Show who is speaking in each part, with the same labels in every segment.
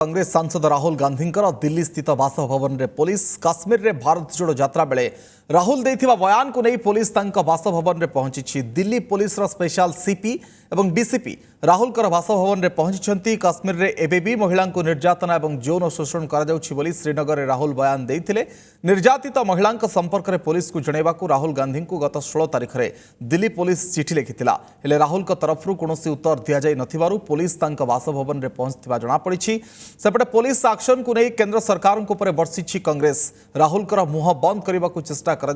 Speaker 1: कांग्रेस सांसद राहुल गांधी दिल्ली स्थित बासभवन में पुलिस काश्मीर में भारत जोड़ो यात्रा बेले राहुल देथिबा बयान को नहीं पुलिस बासभवन में पहुंची। दिल्ली पुलिस स्पेशल सीपी और डीसीपी राहुल बासभवन में पहुंची। काश्मीर में एबी महिला निर्यातना और यौन शोषण कर श्रीनगर में राहुल बयान देते निर्यातित महिला संपर्क में पुलिस को जनवा राहुल गांधी को गत 16 तारिख में दिल्ली पुलिस चिठी लिखिथिला। हेले राहुल तरफ कौन उत्तर दि जाई नथिबारु पुलिस बासभवन में पहुंचथिबा जणापड़ी। सेपटे पुलिस एक्शन को नहीं केंद्र सरकार बर्षिछि कांग्रेस। राहुल मुह बंद करने को चेष्टा कर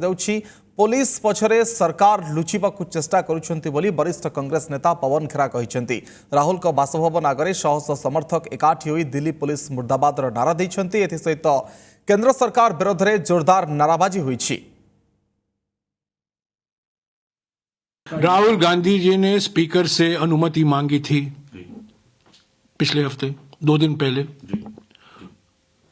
Speaker 1: पुलिस पछरे सरकार लुचिबा चेष्टा करुछंती बोली वरिष्ठ कांग्रेस नेता पवन खेरा कहिसेंती। राहुल का बासभवन आगे शह शह समर्थक एकाठी होई दिल्ली पुलिस मुर्दाबाद नारा दैछंती। एथि सहित केंद्र सरकार विरोध में जोरदार नाराबाजी हुई।
Speaker 2: राहुल गांधी जी ने स्पीकर से अनुमति मांगी थी पिछले हफ्ते 2 दिन पहले।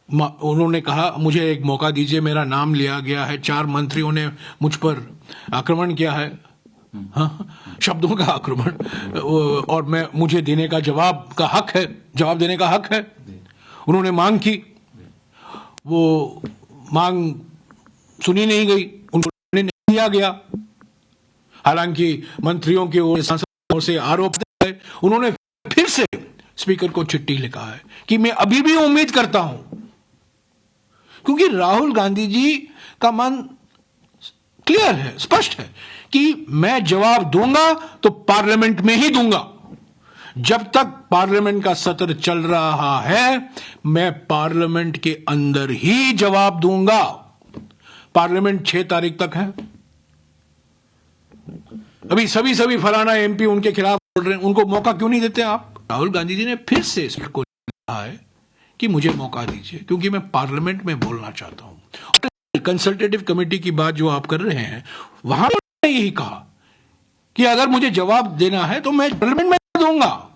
Speaker 2: उन्होंने कहा मुझे एक मौका दीजिए, मेरा नाम लिया गया है, 4 मंत्रियों ने मुझ पर आक्रमण किया है, हाँ, शब्दों का आक्रमण, और मुझे देने का जवाब देने का हक है। उन्होंने मांग की, वो मांग सुनी नहीं गई, उनको नहीं दिया गया। हालांकि मंत्रियों की ओर सांसदों से आरोप है। उन्होंने फिर से स्पीकर को चिट्ठी लिखा है कि मैं अभी भी उम्मीद करता हूं, क्योंकि राहुल गांधी जी का मन क्लियर है, स्पष्ट है कि मैं जवाब दूंगा तो पार्लियामेंट में ही दूंगा। जब तक पार्लियामेंट का सत्र चल रहा है मैं पार्लियामेंट के अंदर ही जवाब दूंगा। पार्लियामेंट 6 तारीख तक है। अभी सभी फलाना एमपी उनके खिलाफ बोल रहे हैं, उनको मौका क्यों नहीं देते आप? राहुल गांधी जी ने फिर से इसको कहा है कि मुझे मौका दीजिए, क्योंकि मैं पार्लियामेंट में बोलना चाहता हूं। कंसल्टेटिव कमेटी की बात जो आप कर रहे हैं, वहां पर यही कहा कि अगर मुझे जवाब देना है तो मैं पार्लियामेंट में दूंगा,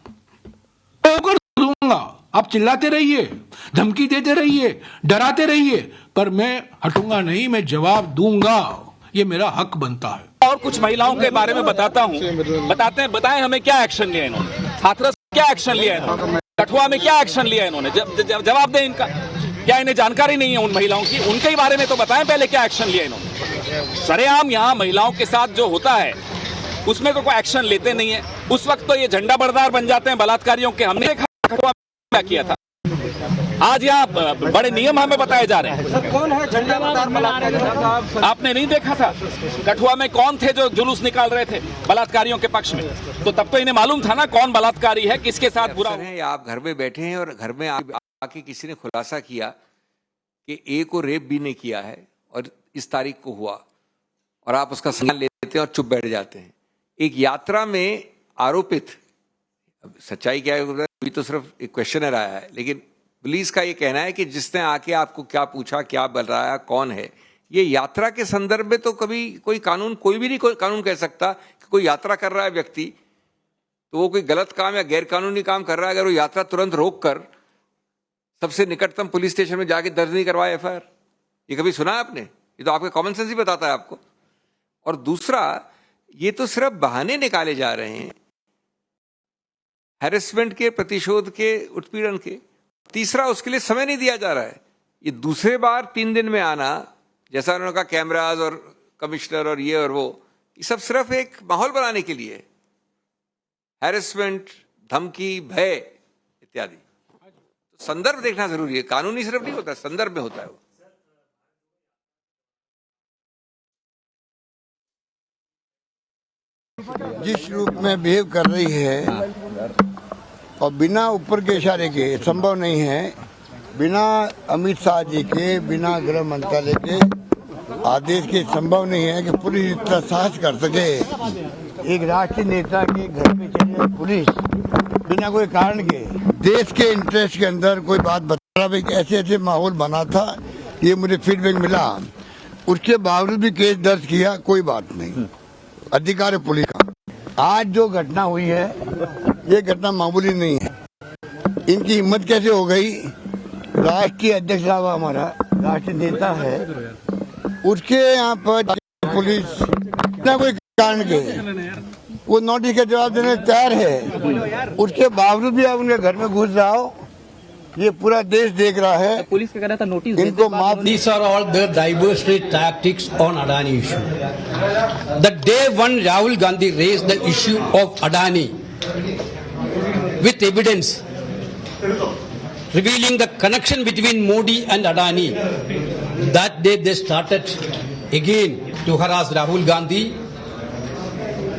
Speaker 2: आप चिल्लाते रहिए, धमकी देते रहिए, डराते रहिए, पर मैं हटूंगा नहीं, मैं जवाब दूंगा, ये मेरा हक बनता है।
Speaker 3: और कुछ महिलाओं के बारे में बताता हूं, बताएं हमें क्या एक्शन लिया इन्होंने, हाथरस क्या एक्शन लिया इन्होंने, कठुआ में क्या एक्शन लिया इन्होंने, जवाब दें इनका। क्या इन्हें जानकारी नहीं है उन महिलाओं की? उनके ही बारे में तो बताएं पहले क्या एक्शन लिया इन्होंने। सरेआम यहाँ महिलाओं के साथ जो होता है उसमें तो कोई एक्शन लेते नहीं है। उस वक्त तो ये झंडा बरदार बन जाते हैं बलात्कारियों के। हमने देखा कठुआ में क्या किया था। आज यहाँ बड़े नियम हमें बताए जा रहे हैं।
Speaker 4: सर कौन है झंडा बरदार बलात्कारी?
Speaker 3: आपने नहीं देखा था कठुआ में कौन थे जो जुलूस निकाल रहे थे बलात्कारियों के पक्ष में? तो तब तो इन्हें मालूम था ना कौन बलात्कारी है, किसके साथ बुरा है।
Speaker 5: आप घर में बैठे हैं और घर में आके किसी ने खुलासा किया कि ए को रेप भी नहीं किया है और इस तारीख को हुआ, और आप उसका संज्ञान लेते हैं और चुप बैठ जाते हैं। एक यात्रा में आरोपित, सच्चाई क्या है अभी तो सिर्फ एक क्वेश्चनर आया है, लेकिन पुलिस का ये कहना है कि जिसने आके आपको क्या पूछा, क्या बल रहा है, कौन है, ये यात्रा के संदर्भ में तो कभी कोई कानून, कोई भी नहीं कोई कानून कह सकता कि कोई यात्रा कर रहा है व्यक्ति तो वो कोई गलत काम या गैर कानूनी काम कर रहा है, अगर वो यात्रा तुरंत रोक कर सबसे निकटतम पुलिस स्टेशन में जाके दर्ज नहीं करवाए एफआईआर। ये कभी सुना है आपने? ये तो आपका कॉमन सेंस ही बताता है आपको। और दूसरा, ये तो सिर्फ बहाने निकाले जा रहे हैं हैरेसमेंट के, प्रतिशोध के, उत्पीड़न के। तीसरा, उसके लिए समय नहीं दिया जा रहा है। ये दूसरे बार 3 दिन में आना, जैसा उन्होंने कहा कैमराज और कमिश्नर और ये और वो, ये सब सिर्फ एक माहौल बनाने के लिए, हैरेसमेंट, धमकी, भय इत्यादि। तो संदर्भ देखना जरूरी है, कानूनी सिर्फ नहीं होता, संदर्भ में होता है वो।
Speaker 6: जिस रूप में बिहेव कर रही है और बिना ऊपर के इशारे के, संभव नहीं है, बिना अमित शाह जी के, बिना गृह मंत्रालय के आदेश के संभव नहीं है कि पुलिस इतना साहस कर सके। एक राष्ट्रीय नेता के घर पे चली जाए पुलिस बिना कोई कारण के। देश के इंटरेस्ट के अंदर कोई बात बता रहा, भाई ऐसे ऐसे माहौल बना था, ये मुझे फीडबैक मिला, उसके बावजूद भी केस दर्ज किया, कोई बात नहीं, अधिकार है पुलिस का। आज जो घटना हुई है ये घटना मामूली नहीं है। इनकी हिम्मत कैसे हो गई? राष्ट्रीय अध्यक्ष साहब हमारा राष्ट्रीय नेता है, उसके यहाँ पर पुलिस बिना कोई कारण के वो नोटिस का जवाब देने तैयार है, उसके बावजूद भी आप उनके घर में घुस जाओ ये पूरा देश देख रहा है।
Speaker 4: पुलिस का कहना था नोटिस
Speaker 6: इनको माफ
Speaker 7: These are all the diversity tactics on Adani issue. The day one Rahul Gandhi raised the issue of Adani with evidence revealing the connection between Modi and Adani, that day they started again to harass Rahul Gandhi,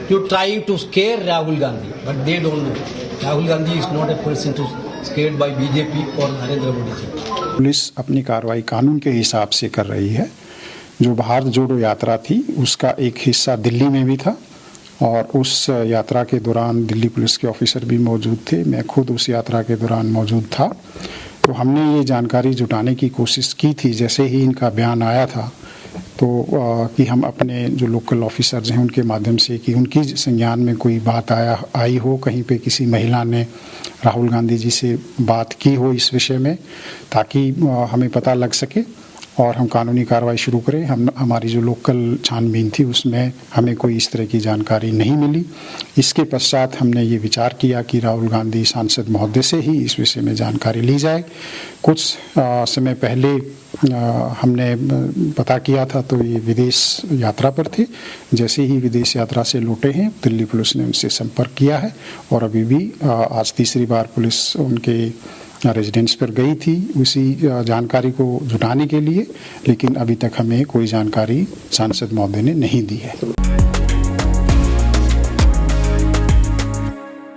Speaker 7: to try to scare Rahul Gandhi, but they don't know. Rahul Gandhi is not a person to scared by BJP or Narendra Modi ji.
Speaker 8: Police अपनी कार्रवाई कानून के हिसाब से कर रही है। जो भारत जोड़ो यात्रा थी उसका एक हिस्सा दिल्ली में भी था और उस यात्रा के दौरान दिल्ली पुलिस के ऑफिसर भी मौजूद थे। मैं खुद उस यात्रा के दौरान मौजूद था। तो हमने ये जानकारी जुटाने की कोशिश की थी जैसे ही इनका बयान आया था, तो कि हम अपने जो लोकल ऑफिसर्स हैं उनके माध्यम से कि उनकी संज्ञान में कोई बात आई हो, कहीं पे किसी महिला ने राहुल गांधी जी से बात की हो इस विषय में, ताकि हमें पता लग सके और हम कानूनी कार्रवाई शुरू करें। हमारी जो लोकल छानबीन थी उसमें हमें कोई इस तरह की जानकारी नहीं मिली। इसके पश्चात हमने ये विचार किया कि राहुल गांधी सांसद महोदय से ही इस विषय में जानकारी ली जाए। कुछ समय पहले हमने पता किया था तो ये विदेश यात्रा पर थे। जैसे ही विदेश यात्रा से लौटे हैं दिल्ली पुलिस ने उनसे संपर्क किया है और अभी भी आज तीसरी बार पुलिस उनके रेजिडेंस पर गई थी उसी जानकारी को जुटाने के लिए, लेकिन अभी तक हमें कोई जानकारी सांसद महोदय ने नहीं दी है।